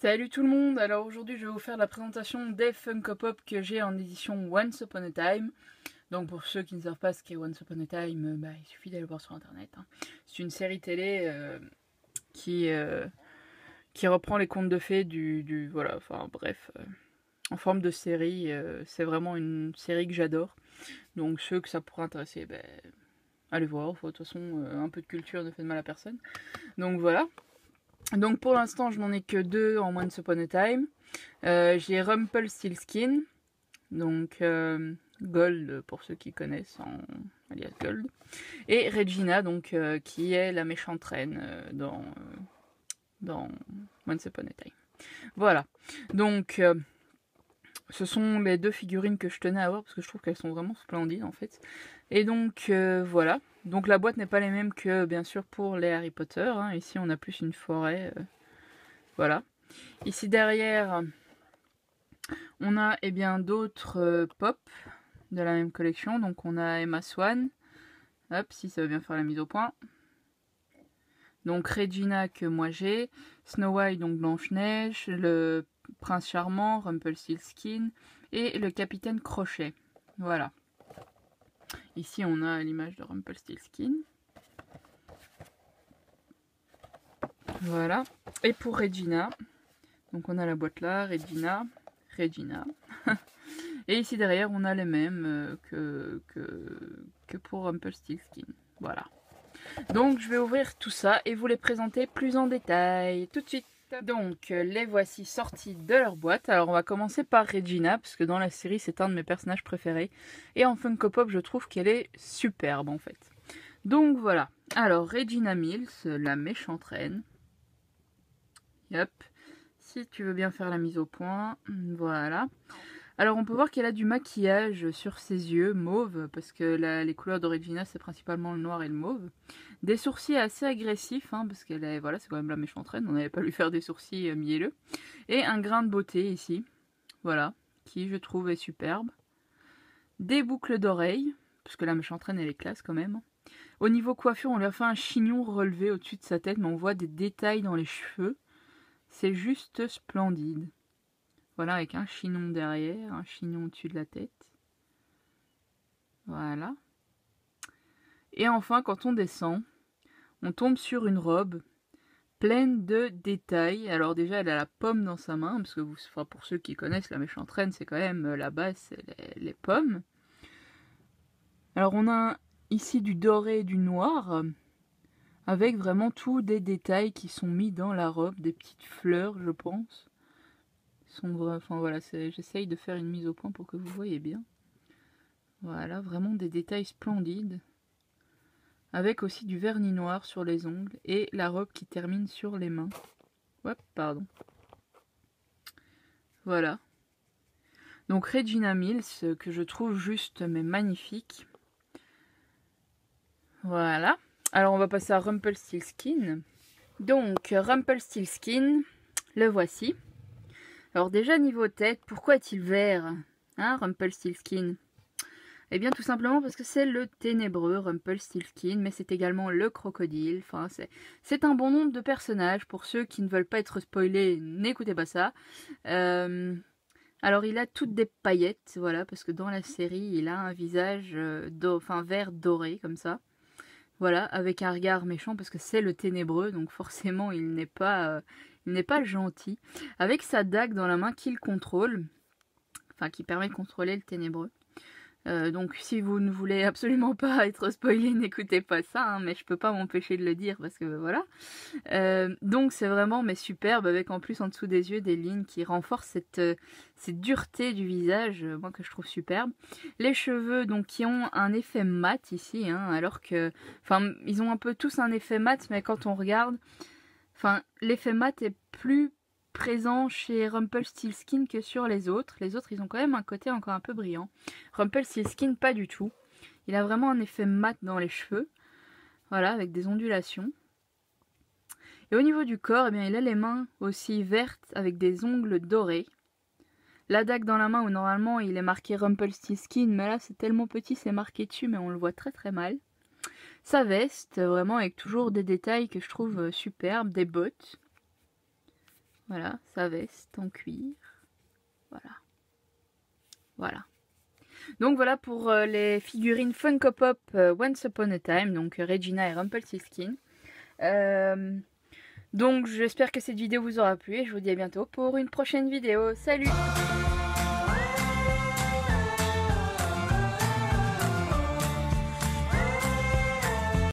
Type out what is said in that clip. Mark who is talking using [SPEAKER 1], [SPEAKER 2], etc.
[SPEAKER 1] Salut tout le monde, alors aujourd'hui je vais vous faire la présentation des Funko Pop que j'ai en édition Once Upon a Time. Donc pour ceux qui ne savent pas ce qu'est Once Upon a Time, il suffit d'aller voir sur internet. C'est une série télé qui reprend les contes de fées voilà, enfin bref, en forme de série. C'est vraiment une série que j'adore. Donc ceux que ça pourrait intéresser, allez voir. De toute façon, un peu de culture ne fait de mal à personne. Donc voilà. Donc pour l'instant, je n'en ai que 2 en Once Upon a Time. J'ai Rumpelstiltskin, donc Gold pour ceux qui connaissent, alias Gold. Et Regina, donc qui est la méchante reine dans Once Upon a Time. Voilà. Donc ce sont les 2 figurines que je tenais à avoir parce que je trouve qu'elles sont vraiment splendides en fait. Et donc voilà. Donc la boîte n'est pas les mêmes que bien sûr pour les Harry Potter. Ici on a plus une forêt. Voilà. Ici derrière on a d'autres pop de la même collection. Donc on a Emma Swan. Hop, si ça veut bien faire la mise au point. Donc Regina que moi j'ai. Snow White, donc Blanche-Neige. Le Prince Charmant, Rumpelstiltskin. Et le Capitaine Crochet. Voilà. Ici, on a l'image de Rumpelstiltskin. Voilà. Et pour Regina, donc on a la boîte là, Regina. Et ici derrière, on a les mêmes que pour Rumpelstiltskin. Voilà. Donc, je vais ouvrir tout ça et vous les présenter plus en détail tout de suite. Donc, les voici sortis de leur boîte. Alors, on va commencer par Regina, parce que dans la série, c'est un de mes personnages préférés. Et en Funko Pop, je trouve qu'elle est superbe, en fait. Donc, voilà. Alors, Regina Mills, la méchante reine. Hop. Si tu veux bien faire la mise au point. Voilà. Alors, on peut voir qu'elle a du maquillage sur ses yeux, mauve, parce que les couleurs de Regina, c'est principalement le noir et le mauve. Des sourcils assez agressifs, parce qu'elle est, voilà, c'est quand même la méchante reine, on n'avait pas lui faire des sourcils mielleux. Et un grain de beauté ici, voilà, qui je trouve est superbe. Des boucles d'oreilles, parce que la méchante reine, elle est classe quand même. Au niveau coiffure, on lui a fait un chignon relevé au-dessus de sa tête, mais on voit des détails dans les cheveux. C'est juste splendide. Voilà, avec un chignon derrière, un chignon au-dessus de la tête. Voilà. Et enfin, quand on descend, on tombe sur une robe pleine de détails. Alors déjà, elle a la pomme dans sa main, parce que pour ceux qui connaissent la méchante reine, c'est quand même la base, c'est les pommes. Alors on a ici du doré et du noir, avec vraiment tous des détails qui sont mis dans la robe, des petites fleurs, je pense. Enfin voilà, j'essaye de faire une mise au point pour que vous voyez bien. Voilà, vraiment des détails splendides. Avec aussi du vernis noir sur les ongles et la robe qui termine sur les mains. Hop, pardon. Voilà. Donc Regina Mills, que je trouve juste mais magnifique. Voilà. Alors on va passer à Rumpelstiltskin. Donc Rumpelstiltskin, le voici. Alors déjà niveau tête, pourquoi est-il vert, Rumpelstiltskin? Eh bien tout simplement parce que c'est le ténébreux Rumpelstiltskin, mais c'est également le crocodile. Enfin, c'est un bon nombre de personnages. Pour ceux qui ne veulent pas être spoilés, n'écoutez pas ça. Alors il a toutes des paillettes, voilà, parce que dans la série, il a un visage vert doré, comme ça. Voilà, avec un regard méchant, parce que c'est le ténébreux, donc forcément il n'est pas gentil. Avec sa dague dans la main qu'il contrôle, enfin qui permet de contrôler le ténébreux. Donc si vous ne voulez absolument pas être spoilé, n'écoutez pas ça, mais je peux pas m'empêcher de le dire parce que voilà. Donc c'est vraiment superbe, avec en plus en dessous des yeux des lignes qui renforcent cette dureté du visage, moi que je trouve superbe. Les cheveux donc qui ont un effet mat ici, alors que, enfin ils ont un peu tous un effet mat, mais quand on regarde, enfin l'effet mat est plus présent chez Rumpelstiltskin que sur les autres. Les autres, ils ont quand même un côté encore un peu brillant. Rumpelstiltskin, pas du tout. Il a vraiment un effet mat dans les cheveux. Voilà, avec des ondulations. Et au niveau du corps, eh bien, il a les mains aussi vertes avec des ongles dorés. La dague dans la main où normalement il est marqué Rumpelstiltskin, mais là c'est tellement petit, c'est marqué dessus, mais on le voit très très mal. sa veste, vraiment avec toujours des détails que je trouve superbes, des bottes. Voilà, sa veste en cuir. Voilà. Voilà. Donc voilà pour les figurines Funko Pop Once Upon a Time, donc Regina et Rumpelstiltskin. Donc j'espère que cette vidéo vous aura plu et je vous dis à bientôt pour une prochaine vidéo. Salut!